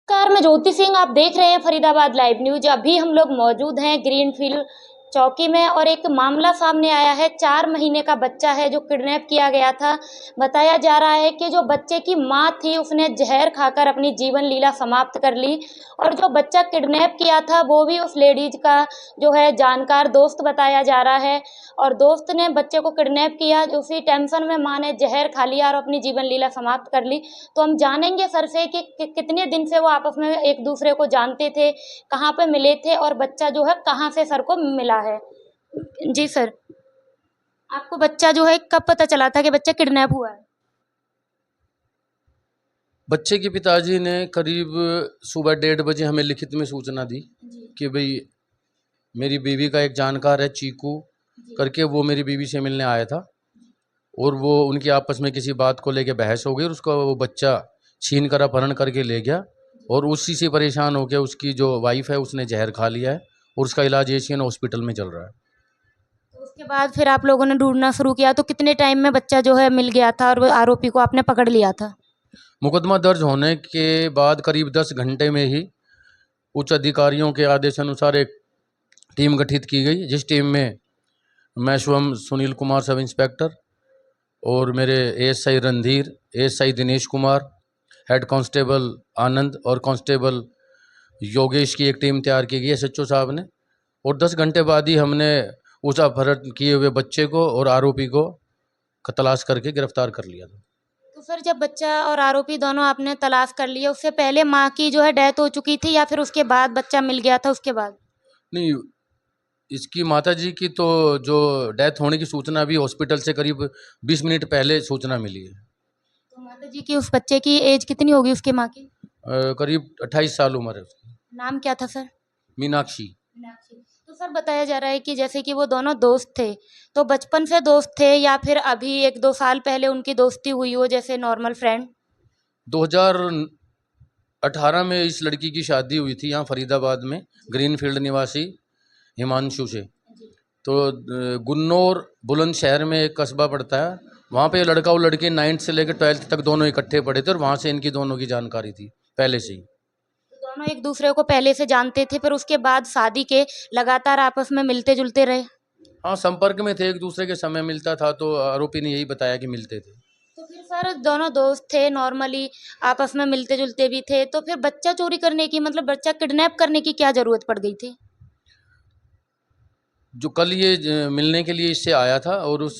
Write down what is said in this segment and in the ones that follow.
नमस्कार, मैं ज्योति सिंह। आप देख रहे हैं फरीदाबाद लाइव न्यूज। अभी हम लोग मौजूद हैं ग्रीनफील्ड चौकी में और एक मामला सामने आया है। 4 महीने का बच्चा है जो किडनैप किया गया था। बताया जा रहा है कि जो बच्चे की माँ थी उसने जहर खाकर अपनी जीवन लीला समाप्त कर ली और जो बच्चा किडनैप किया था वो भी उस लेडीज का जो है जानकार दोस्त बताया जा रहा है और दोस्त ने बच्चे को किडनैप किया। उसी टेंशन में माँ ने जहर खा लिया और अपनी जीवन लीला समाप्त कर ली। तो हम जानेंगे सर से कि कितने दिन से वो आपस में एक दूसरे को जानते थे, कहाँ पे मिले थे और बच्चा जो है कहाँ से सर को मिला है। जी सर, आपको बच्चा जो है कब पता चला था कि बच्चा किडनैप हुआ है? बच्चे के पिताजी ने करीब सुबह 1:30 बजे हमें लिखित में सूचना दी जी कि भाई मेरी बीवी का एक जानकार है चीकू जी करके, वो मेरी बीवी से मिलने आया था और वो उनकी आपस में किसी बात को लेके बहस हो गई और उसका वो बच्चा छीन कर अपहरण करके ले गया और उसी से परेशान होकर उसकी जो वाइफ है उसने जहर खा लिया है और उसका इलाज एशियन हॉस्पिटल में चल रहा है। तो उसके बाद फिर आप लोगों ने ढूंढना शुरू किया, तो कितने टाइम में बच्चा जो है मिल गया था और वो आरोपी को आपने पकड़ लिया था? मुकदमा दर्ज होने के बाद करीब 10 घंटे में ही उच्च अधिकारियों के आदेश अनुसार एक टीम गठित की गई, जिस टीम में मैं स्वयं सुनील कुमार सब इंस्पेक्टर और मेरे ASI Randhir, ASI Dinesh Kumar, head constable Anand और कांस्टेबल योगेश की एक टीम तैयार की गई एसएचओ साहब ने। और 10 घंटे बाद ही हमने उस अपहरण किए हुए बच्चे को और आरोपी को तलाश करके गिरफ्तार कर लिया था। तो सर, जब बच्चा और आरोपी दोनों आपने तलाश कर लिए, उससे पहले माँ की जो है डेथ हो चुकी थी या फिर उसके बाद बच्चा मिल गया था उसके बाद? नहीं, इसकी माताजी की तो जो डेथ होने की सूचना अभी हॉस्पिटल से करीब 20 मिनट पहले सूचना मिली है। तो माता जी की उस बच्चे की एज कितनी होगी उसकी माँ की? करीब 28 साल उम्र है उसकी। नाम क्या था सर? मीनाक्षी। मीनाक्षी। तो सर, बताया जा रहा है कि जैसे कि वो दोनों दोस्त थे, तो बचपन से दोस्त थे या फिर अभी 1-2 साल पहले उनकी दोस्ती हुई हो जैसे नॉर्मल फ्रेंड? 2018 में इस लड़की की शादी हुई थी यहाँ फरीदाबाद में, ग्रीनफील्ड निवासी हिमांशु से। जी। तो गुन्नौर बुलंदशहर में एक कस्बा पड़ता है, वहाँ पे लड़का और लड़की 9th से लेकर 12th तक दोनों इकट्ठे पढ़े थे और वहाँ से इनकी दोनों की जानकारी थी पहले से ही। तो दोनों एक दूसरे को पहले से जानते थे, फिर उसके बाद शादी के लगातार आपस में मिलते जुलते रहे? हाँ, संपर्क में थे, एक दूसरे के समय मिलता था, तो आरोपी ने यही बताया कि मिलते थे। तो फिर सर, दोनों दोस्त थे, नॉर्मली आपस में मिलते जुलते भी थे, तो फिर बच्चा चोरी करने की, मतलब बच्चा किडनैप करने की क्या जरूरत पड़ गई थी? जो कल ये मिलने के लिए इससे आया था और उस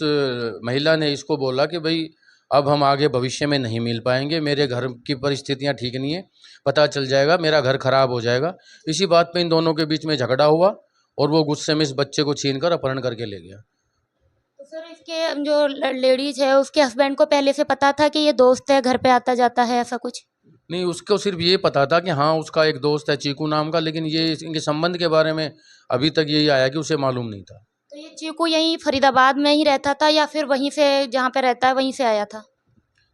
महिला ने इसको बोला कि भाई अब हम आगे भविष्य में नहीं मिल पाएंगे, मेरे घर की परिस्थितियां ठीक नहीं है, पता चल जाएगा मेरा घर खराब हो जाएगा। इसी बात पे इन दोनों के बीच में झगड़ा हुआ और वो गुस्से में इस बच्चे को छीन कर अपहरण करके ले गया। तो सर, इसके जो लेडीज है उसके हस्बैंड को पहले से पता था कि ये दोस्त है, घर पे आता जाता है, ऐसा कुछ? नहीं, उसको सिर्फ ये पता था कि हाँ उसका एक दोस्त है चीकू नाम का, लेकिन ये इनके संबंध के बारे में अभी तक यही आया कि उसे मालूम नहीं था। तो ये चीकू यहीं फरीदाबाद में ही रहता था या फिर वहीं से, जहाँ पे रहता है वहीं से आया था?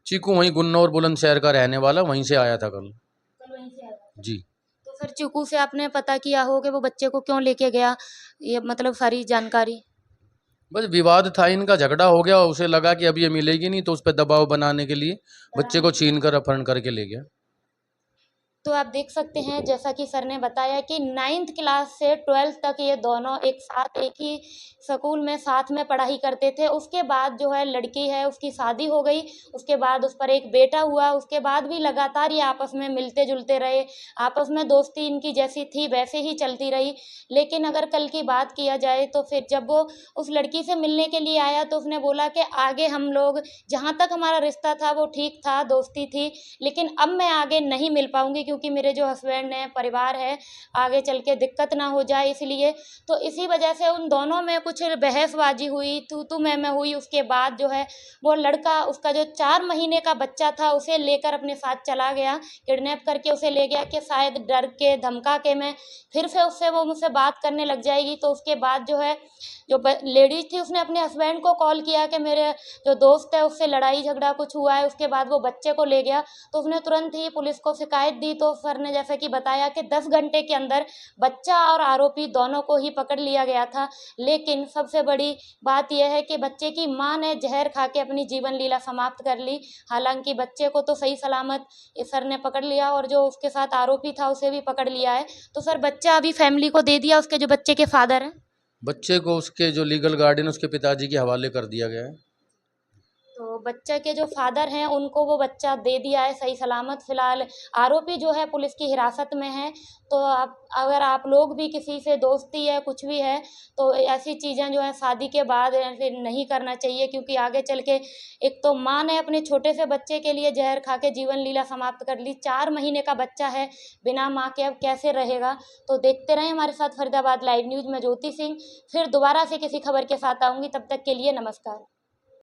चीकू वहीं गुन्नौर बुलंदशहर का रहने वाला, वहीं से आया था कल। कल वहीं से आया था। जी। तो फिर चीकू से आपने पता किया हो कि वो बच्चे को क्यों लेके गया, ये मतलब सारी जानकारी? बस विवाद था, इनका झगड़ा हो गया, उसे लगा कि अब ये मिलेगी नहीं, तो उस पर दबाव बनाने के लिए बच्चे को छीन कर अपहरण करके ले गया। तो आप देख सकते हैं, जैसा कि सर ने बताया कि 9th क्लास से 12th तक ये दोनों एक साथ एक ही स्कूल में साथ में पढ़ाई करते थे। उसके बाद जो है लड़की है उसकी शादी हो गई, उसके बाद उस पर एक बेटा हुआ, उसके बाद भी लगातार ये आपस में मिलते जुलते रहे, आपस में दोस्ती इनकी जैसी थी वैसे ही चलती रही। लेकिन अगर कल की बात किया जाए तो फिर जब वो उस लड़की से मिलने के लिए आया तो उसने बोला कि आगे हम लोग, जहाँ तक हमारा रिश्ता था वो ठीक था, दोस्ती थी, लेकिन अब मैं आगे नहीं मिल पाऊंगी क्योंकि मेरे जो हस्बैंड हैं, परिवार है, आगे चल के दिक्कत ना हो जाए इसलिए। तो इसी वजह से उन दोनों में कुछ बहसबाजी हुई, तू मैं हुई। उसके बाद जो है वो लड़का, उसका जो 4 महीने का बच्चा था उसे लेकर अपने साथ चला गया, किडनैप करके उसे ले गया कि शायद डर के धमका के मैं फिर से उससे, वो मुझसे बात करने लग जाएगी। तो उसके बाद जो है जो लेडीज थी उसने अपने हस्बैंड को कॉल किया कि मेरे जो दोस्त है उससे लड़ाई झगड़ा कुछ हुआ है। उसके बाद वो बच्चे को ले गया, तो उसने तुरंत ही पुलिस को शिकायत दी। तो सर ने जैसे कि बताया कि 10 घंटे के अंदर बच्चा और आरोपी दोनों को ही पकड़ लिया गया था। लेकिन सबसे बड़ी बात यह है कि बच्चे की माँ ने ज़हर खा के अपनी जीवन लीला समाप्त कर ली। हालाँकि बच्चे को तो सही सलामत सर ने पकड़ लिया और जो उसके साथ आरोपी था उसे भी पकड़ लिया है। तो सर बच्चा अभी फैमिली को दे दिया, उसके जो बच्चे के फादर हैं? बच्चे को उसके जो लीगल गार्डियन उसके पिताजी के हवाले कर दिया गया है। तो बच्चे के जो फादर हैं उनको वो बच्चा दे दिया है सही सलामत। फ़िलहाल आरोपी जो है पुलिस की हिरासत में है। तो आप अगर आप लोग भी किसी से दोस्ती है, कुछ भी है, तो ऐसी चीज़ें जो हैं शादी के बाद फिर नहीं करना चाहिए, क्योंकि आगे चल के एक तो माँ ने अपने छोटे से बच्चे के लिए ज़हर खा के जीवन लीला समाप्त कर ली। 4 महीने का बच्चा है, बिना माँ के अब कैसे रहेगा? तो देखते रहें हमारे साथ फरीदाबाद लाइव न्यूज़ में ज्योति सिंह। फिर दोबारा से किसी खबर के साथ आऊँगी, तब तक के लिए नमस्कार।